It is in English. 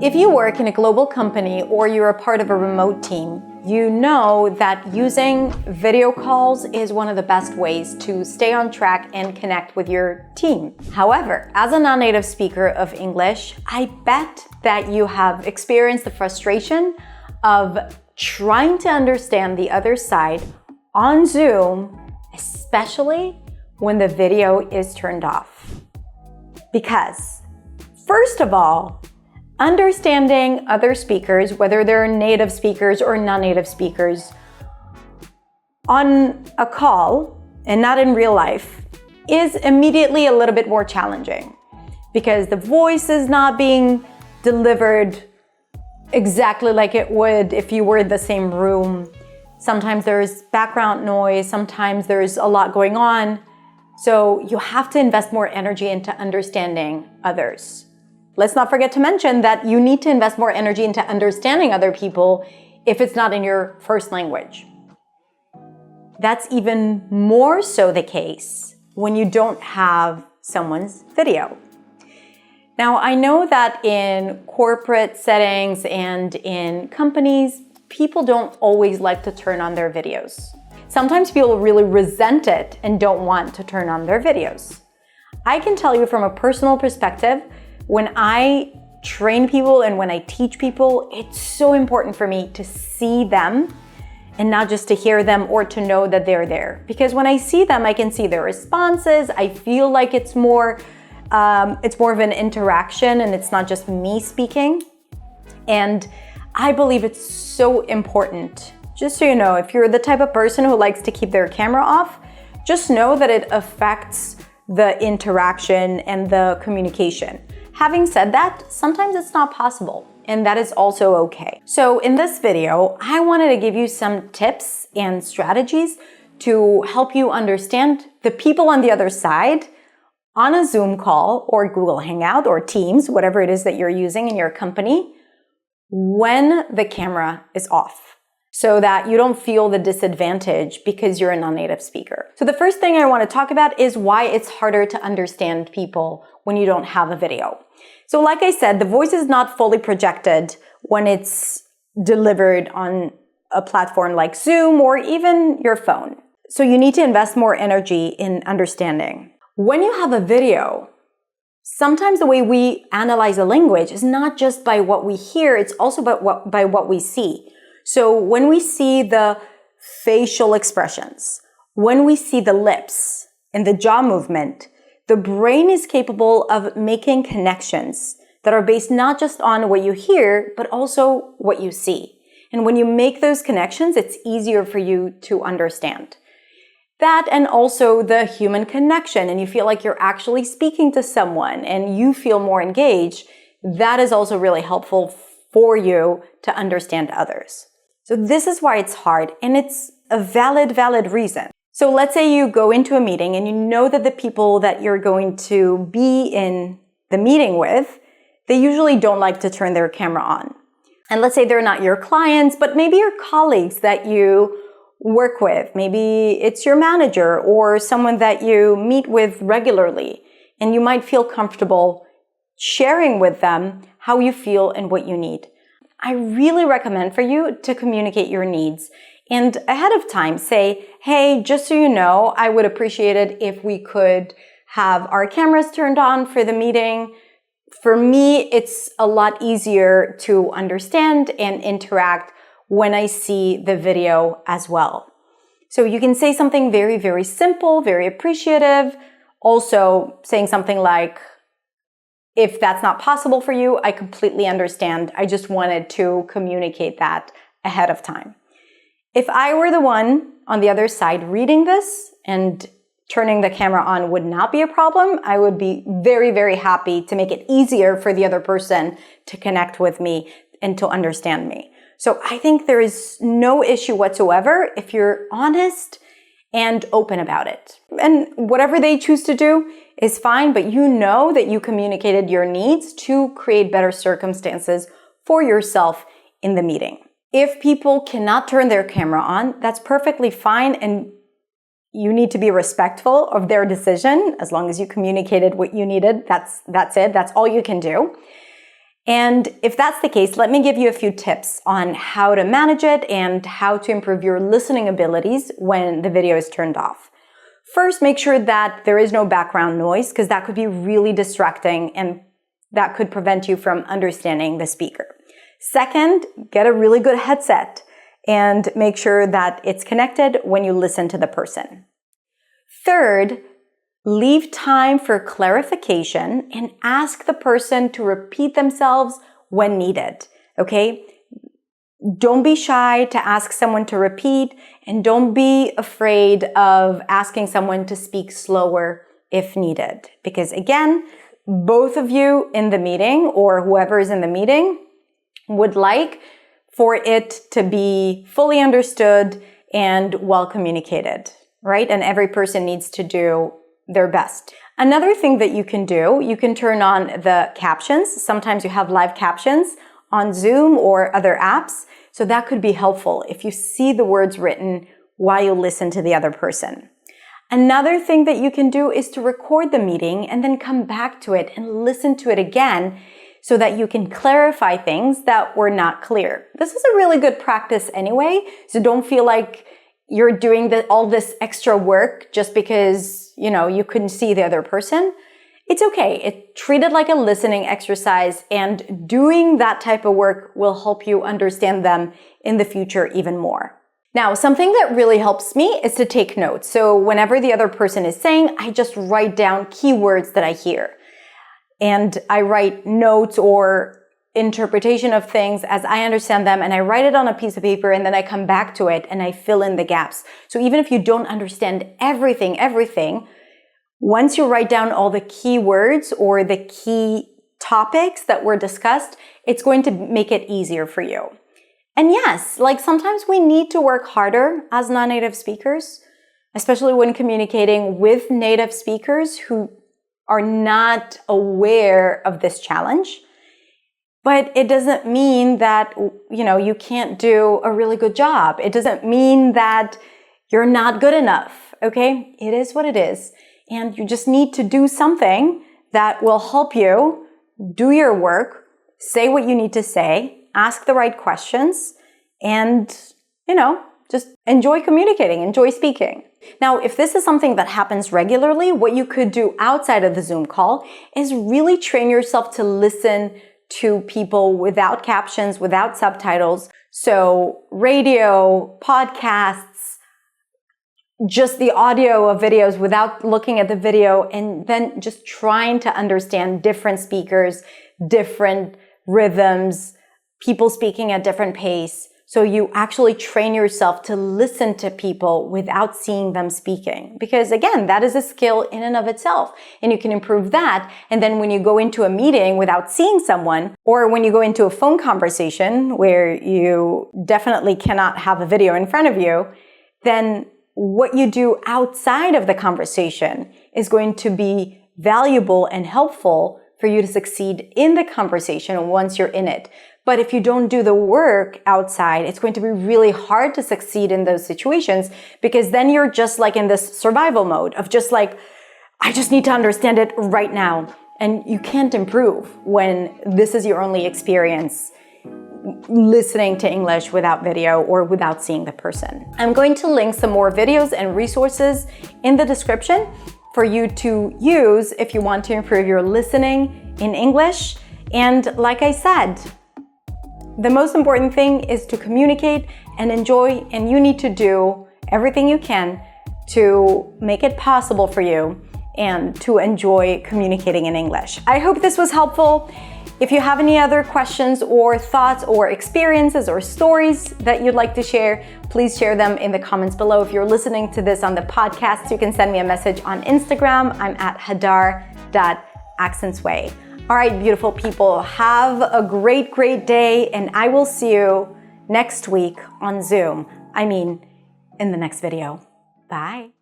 If you work in a global company or you're a part of a remote team, you know that using video calls is one of the best ways to stay on track and connect with your team. However, as a non-native speaker of English, I bet that you have experienced the frustration of trying to understand the other side on Zoom, especially when the video is turned off. Because, first of all, understanding other speakers, whether they're native speakers or non-native speakers, on a call and not in real life is immediately a little bit more challenging because the voice is not being delivered exactly like it would if you were in the same room. Sometimes there's background noise, sometimes there's a lot going on. So you have to invest more energy into understanding others. Let's not forget to mention that you need to invest more energy into understanding other people if it's not in your first language. That's even more so the case when you don't have someone's video. Now, I know that in corporate settings and in companies, people don't always like to turn on their videos. Sometimes people really resent it and don't want to turn on their videos. I can tell you from a personal perspective, when I train people and when I teach people, it's so important for me to see them and not just to hear them or to know that they're there. Because when I see them, I can see their responses. I feel like it's more of an interaction and it's not just me speaking. And I believe it's so important. Just so you know, if you're the type of person who likes to keep their camera off, just know that it affects the interaction and the communication. Having said that, sometimes it's not possible, and that is also okay. So in this video, I wanted to give you some tips and strategies to help you understand the people on the other side on a Zoom call or Google Hangout or Teams, whatever it is that you're using in your company, when the camera is off, so that you don't feel the disadvantage because you're a non-native speaker. So the first thing I want to talk about is why it's harder to understand people when you don't have a video. So like I said, the voice is not fully projected when it's delivered on a platform like Zoom or even your phone. So you need to invest more energy in understanding. When you have a video, sometimes the way we analyze a language is not just by what we hear, it's also by what we see. So when we see the facial expressions, when we see the lips and the jaw movement, the brain is capable of making connections that are based not just on what you hear, but also what you see. And when you make those connections, it's easier for you to understand. That and also the human connection, and you feel like you're actually speaking to someone and you feel more engaged, that is also really helpful for you to understand others. So this is why it's hard, and it's a valid reason. So let's say you go into a meeting and you know that the people that you're going to be in the meeting with, they usually don't like to turn their camera on. And let's say they're not your clients, but maybe your colleagues that you work with. Maybe it's your manager or someone that you meet with regularly, and you might feel comfortable sharing with them how you feel and what you need. I really recommend for you to communicate your needs and ahead of time say, hey, just so you know, I would appreciate it if we could have our cameras turned on for the meeting. For me, it's a lot easier to understand and interact when I see the video as well. So you can say something very simple, very appreciative. Also saying something like, if that's not possible for you, I completely understand. I just wanted to communicate that ahead of time. If I were the one on the other side reading this and turning the camera on would not be a problem, I would be very happy to make it easier for the other person to connect with me and to understand me. So I think there is no issue whatsoever if you're honest and open about it. And whatever they choose to do is fine, but you know that you communicated your needs to create better circumstances for yourself in the meeting. If people cannot turn their camera on, that's perfectly fine, and you need to be respectful of their decision. As long as you communicated what you needed, that's it. That's all you can do. And if that's the case, let me give you a few tips on how to manage it and how to improve your listening abilities when the video is turned off. First, make sure that there is no background noise, because that could be really distracting and that could prevent you from understanding the speaker. Second, get a really good headset and make sure that it's connected when you listen to the person. Third, leave time for clarification and ask the person to repeat themselves when needed, okay? Don't be shy to ask someone to repeat, and don't be afraid of asking someone to speak slower if needed. Because again, both of you in the meeting, or whoever is in the meeting, would like for it to be fully understood and well communicated, right? And every person needs to do their best. Another thing that you can do, you can turn on the captions. Sometimes you have live captions on Zoom or other apps. So that could be helpful if you see the words written while you listen to the other person. Another thing that you can do is to record the meeting and then come back to it and listen to it again so that you can clarify things that were not clear. This is a really good practice anyway, so don't feel like you're doing all this extra work just because, you couldn't see the other person. It's okay. Treat it like a listening exercise, and doing that type of work will help you understand them in the future even more. Now, something that really helps me is to take notes. So whenever the other person is saying, I just write down keywords that I hear. And I write notes or interpretation of things as I understand them, and I write it on a piece of paper, and then I come back to it and I fill in the gaps. So even if you don't understand everything, once you write down all the key words or the key topics that were discussed, it's going to make it easier for you. And yes, sometimes we need to work harder as non-native speakers, especially when communicating with native speakers who are not aware of this challenge. But it doesn't mean that, you can't do a really good job. It doesn't mean that you're not good enough, okay? It is what it is. And you just need to do something that will help you do your work, say what you need to say, ask the right questions, and, just enjoy communicating, enjoy speaking. Now, if this is something that happens regularly, what you could do outside of the Zoom call is really train yourself to listen to people without captions, without subtitles. So radio, podcasts, just the audio of videos without looking at the video, and then just trying to understand different speakers, different rhythms, people speaking at different pace. So you actually train yourself to listen to people without seeing them speaking. Because again, that is a skill in and of itself. And you can improve that. And then when you go into a meeting without seeing someone, or when you go into a phone conversation where you definitely cannot have a video in front of you, then what you do outside of the conversation is going to be valuable and helpful for you to succeed in the conversation once you're in it. But if you don't do the work outside, it's going to be really hard to succeed in those situations, because then you're just in this survival mode of I just need to understand it right now. And you can't improve when this is your only experience listening to English without video or without seeing the person. I'm going to link some more videos and resources in the description for you to use if you want to improve your listening in English. And like I said, the most important thing is to communicate and enjoy, and you need to do everything you can to make it possible for you and to enjoy communicating in English. I hope this was helpful. If you have any other questions or thoughts or experiences or stories that you'd like to share, please share them in the comments below. If you're listening to this on the podcast, you can send me a message on Instagram. I'm at hadar.accentsway. All right, beautiful people, have a great, great day, and I will see you next week on Zoom. In the next video. Bye.